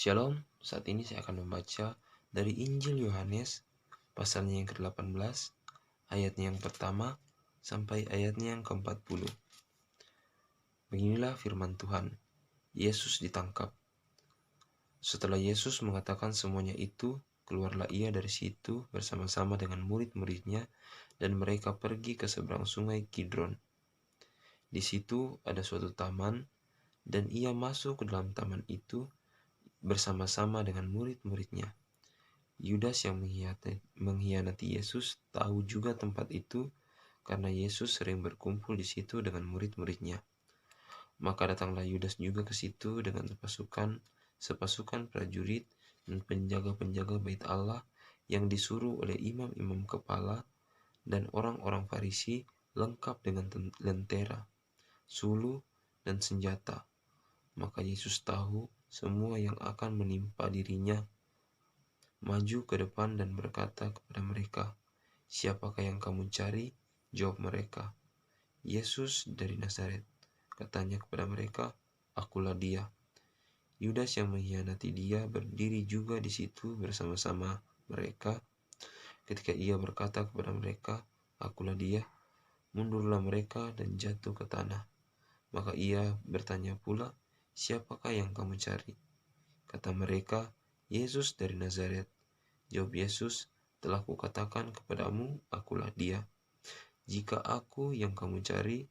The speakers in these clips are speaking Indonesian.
Shalom, saat ini saya akan membaca dari Injil Yohanes, pasalnya yang ke-18, ayatnya yang pertama sampai ayatnya yang ke-40. Beginilah firman Tuhan. Yesus ditangkap. Setelah Yesus mengatakan semuanya itu, keluarlah ia dari situ bersama-sama dengan murid-muridnya, dan mereka pergi ke seberang sungai Kidron. Di situ ada suatu taman, dan ia masuk ke dalam taman itu bersama-sama dengan murid-muridnya. Yudas yang mengkhianati Yesus tahu juga tempat itu karena Yesus sering berkumpul di situ dengan murid-muridnya. Maka datanglah Yudas juga ke situ dengan sepasukan prajurit dan penjaga-penjaga bait Allah yang disuruh oleh imam-imam kepala dan orang-orang Farisi, lengkap dengan lentera, sulu, dan senjata. Maka Yesus tahu semua yang akan menimpa dirinya, maju ke depan dan berkata kepada mereka, "Siapakah yang kamu cari?" Jawab mereka, "Yesus dari Nazaret." Katanya kepada mereka, "Akulah dia." Yudas yang mengkhianati dia berdiri juga di situ bersama-sama mereka. Ketika ia berkata kepada mereka, "Akulah dia," mundurlah mereka dan jatuh ke tanah. Maka ia bertanya pula, "Siapakah yang kamu cari?" Kata mereka, "Yesus dari Nazaret." Jawab Yesus, "Telah kukatakan kepadamu, akulah dia. Jika aku yang kamu cari,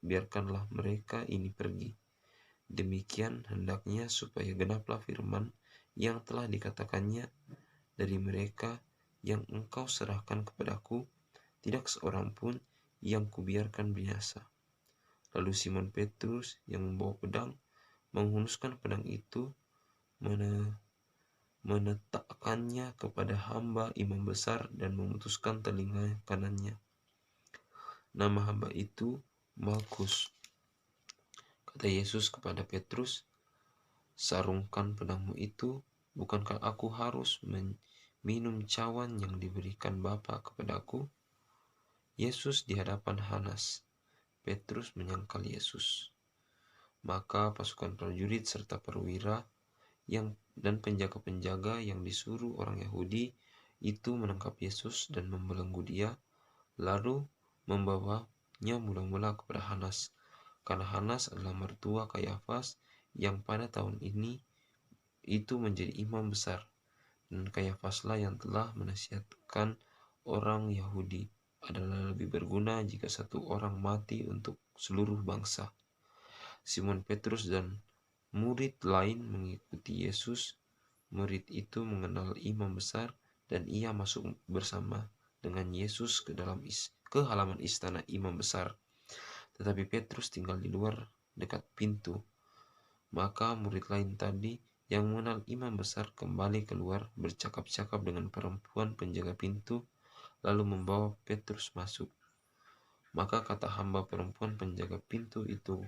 biarkanlah mereka ini pergi." Demikian hendaknya supaya genaplah firman yang telah dikatakannya, "Dari mereka yang engkau serahkan kepadaku, tidak seorang pun yang kubiarkan binasa." Lalu Simon Petrus yang membawa pedang menghunuskan pedang itu, menetakkannya kepada hamba imam besar dan memutuskan telinga kanannya. Nama hamba itu Malkus. Kata Yesus kepada Petrus, "Sarungkan pedangmu itu, bukankah aku harus minum cawan yang diberikan Bapa kepadaku?" Yesus di hadapan Hanas. Petrus menyangkal Yesus. Maka pasukan prajurit serta perwira dan penjaga-penjaga yang disuruh orang Yahudi itu menangkap Yesus dan membelenggu dia, lalu membawanya mula-mula kepada Hanas, karena Hanas adalah mertua Kayafas yang pada tahun ini itu menjadi imam besar, dan Kayafaslah yang telah menasihatkan orang Yahudi adalah lebih berguna jika satu orang mati untuk seluruh bangsa. Simon Petrus dan murid lain mengikuti Yesus. Murid itu mengenal imam besar dan ia masuk bersama dengan Yesus ke halaman istana imam besar. Tetapi Petrus tinggal di luar dekat pintu. Maka murid lain tadi yang mengenal imam besar kembali keluar bercakap-cakap dengan perempuan penjaga pintu, lalu membawa Petrus masuk. Maka kata hamba perempuan penjaga pintu itu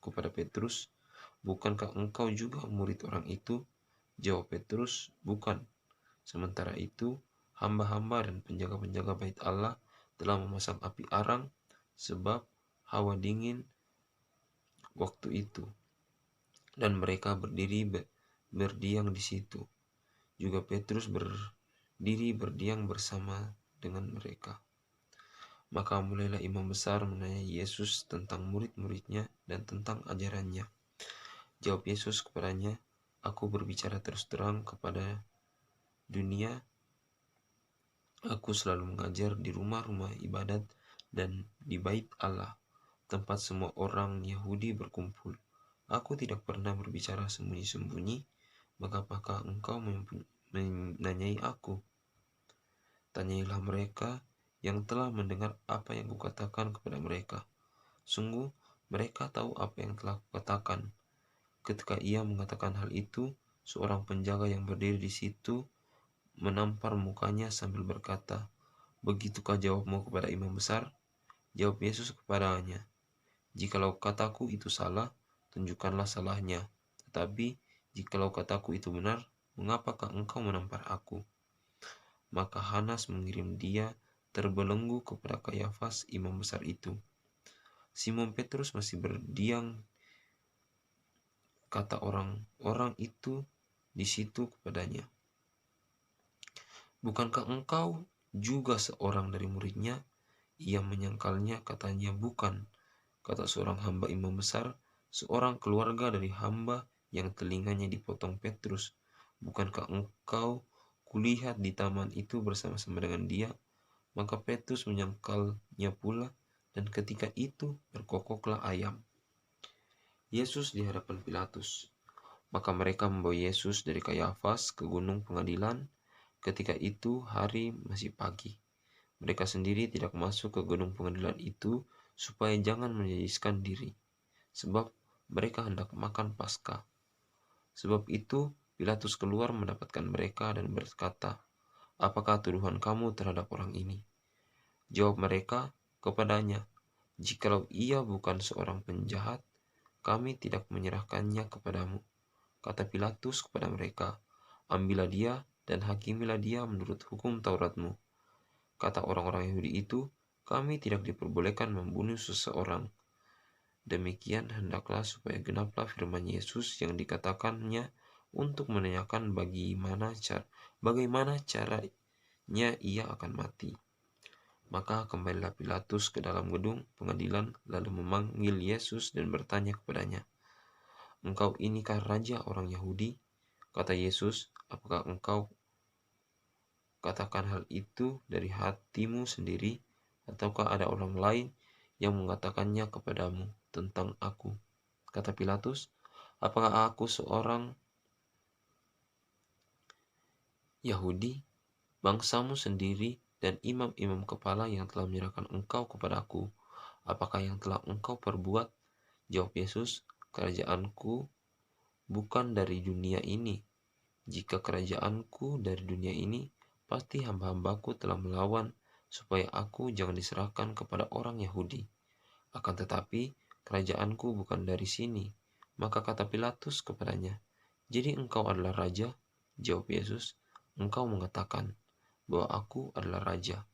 kepada Petrus, "Bukankah engkau juga murid orang itu?" Jawab Petrus, "Bukan." Sementara itu, hamba-hamba dan penjaga-penjaga bait Allah telah memasang api arang, sebab hawa dingin waktu itu, dan mereka berdiam di situ. Juga Petrus berdiri berdiam bersama dengan mereka. Maka mulailah imam besar menanyai Yesus tentang murid-muridnya dan tentang ajarannya. Jawab Yesus kepadanya, "Aku berbicara terus terang kepada dunia. Aku selalu mengajar di rumah-rumah ibadat dan di bait Allah, tempat semua orang Yahudi berkumpul. Aku tidak pernah berbicara sembunyi-sembunyi. Mengapakah engkau menanyai aku? Tanyailah mereka yang telah mendengar apa yang kukatakan kepada mereka. Sungguh, mereka tahu apa yang telah kukatakan." Ketika ia mengatakan hal itu, seorang penjaga yang berdiri di situ menampar mukanya sambil berkata, "Begitukah jawabmu kepada imam besar?" Jawab Yesus kepadanya, "Jikalau kataku itu salah, tunjukkanlah salahnya. Tetapi jikalau kataku itu benar, mengapakah engkau menampar aku?" Maka Hanas mengirim dia terbelenggu kepada Kayafas imam besar itu. Simon Petrus masih berdiam Kata orang-orang itu di situ kepadanya, "Bukankah engkau juga seorang dari muridnya?" Ia menyangkalnya, katanya, "Bukan." Kata seorang hamba imam besar, seorang keluarga dari hamba yang telinganya dipotong Petrus, "Bukankah engkau kulihat di taman itu bersama-sama dengan dia?" Maka Petrus menyangkalnya pula, dan ketika itu berkokoklah ayam. Yesus di hadapan Pilatus. Maka mereka membawa Yesus dari Kayafas ke gunung pengadilan. Ketika itu hari masih pagi. Mereka sendiri tidak masuk ke gunung pengadilan itu supaya jangan menjijiskan diri, sebab mereka hendak makan Paskah. Sebab itu Pilatus keluar mendapatkan mereka dan berkata, "Apakah tuduhan kamu terhadap orang ini?" Jawab mereka kepadanya, "Jikalau ia bukan seorang penjahat, kami tidak menyerahkannya kepadamu." Kata Pilatus kepada mereka, "Ambillah dia dan hakimilah dia menurut hukum Tauratmu." Kata orang-orang Yahudi itu, "Kami tidak diperbolehkan membunuh seseorang." Demikian hendaklah supaya genaplah firman Yesus yang dikatakannya untuk menanyakan bagaimana caranya ia akan mati. Maka kembalilah Pilatus ke dalam gedung pengadilan, lalu memanggil Yesus dan bertanya kepadanya, "Engkau inikah raja orang Yahudi?" Kata Yesus, "Apakah engkau katakan hal itu dari hatimu sendiri, ataukah ada orang lain yang mengatakannya kepadamu tentang aku?" Kata Pilatus, "Apakah aku seorang Yahudi? Bangsamu sendiri dan imam-imam kepala yang telah menyerahkan engkau kepadaku. Apakah yang telah engkau perbuat?" Jawab Yesus, "Kerajaanku bukan dari dunia ini. Jika kerajaanku dari dunia ini, pasti hamba-hambaku telah melawan supaya aku jangan diserahkan kepada orang Yahudi. Akan tetapi, kerajaanku bukan dari sini." Maka kata Pilatus kepadanya, "Jadi engkau adalah raja?" Jawab Yesus, "Engkau mengatakan bahwa aku adalah raja.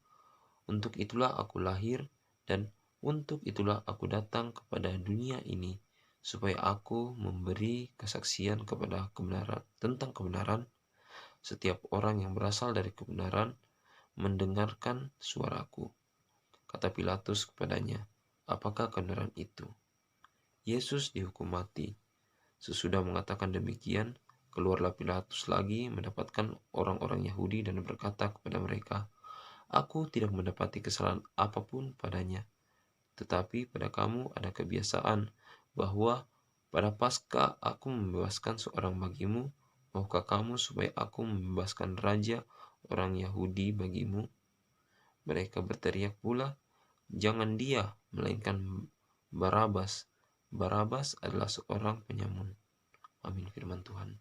Untuk itulah aku lahir dan untuk itulah aku datang kepada dunia ini, supaya aku memberi kesaksian tentang kebenaran. Setiap orang yang berasal dari kebenaran mendengarkan suaraku." Kata Pilatus kepadanya, "Apakah kebenaran itu?" Yesus dihukum mati. Sesudah mengatakan demikian, keluarlah Pilatus lagi mendapatkan orang-orang Yahudi dan berkata kepada mereka, "Aku tidak mendapati kesalahan apapun padanya. Tetapi pada kamu ada kebiasaan bahwa pada Paskah aku membebaskan seorang bagimu. Maukah kamu supaya aku membebaskan raja orang Yahudi bagimu?" Mereka berteriak pula, "Jangan dia, melainkan Barabas." Barabas adalah seorang penyamun. Amin, firman Tuhan.